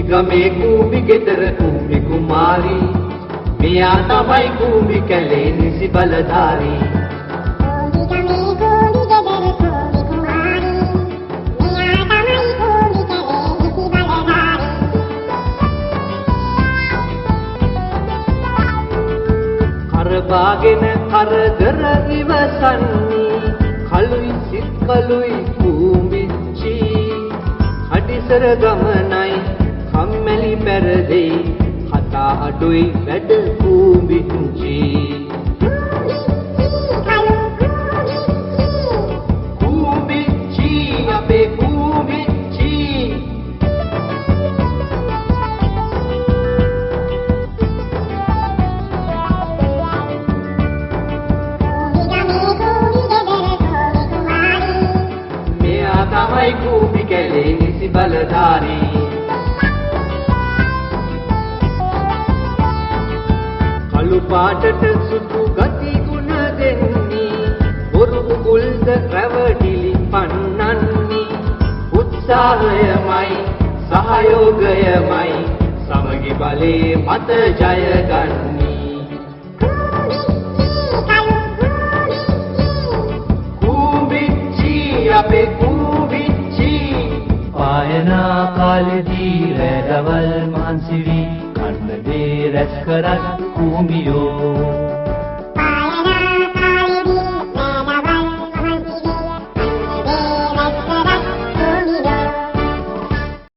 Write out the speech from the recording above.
ගමේ කූඹි ගෙදර කූඹි කුමාරී මෙයා තමයි කූඹි කැලේ නිසි බලධාරී කරපාගෙන කරදර ඉවසන්නේ කලුයි සිත් කලුයි කූඹිච්චි අඩිසර ගමනයි කම්මැලි පෙරදෙයි හතා අඩුයි වැඩ කූඹිච්චි කූඹිච්චි අපේ කූඹිච්චි තමයි කූඹි කැලේ නිසි බලධාරී කළු පාටට සුදු ගති ගුණ දෙන්නේ බොරු කුල්ද රැවටිලි පන්නන්නේ උත්සාහයමයි සහයෝගයමයි සමගි බලේ මත ජය ගන්නේ කූඹිච්චි අපේ පායනා කාලෙදී රැඳවල් මහන්සි වී කන්න දේ රැස් කරත් කූඹියෝ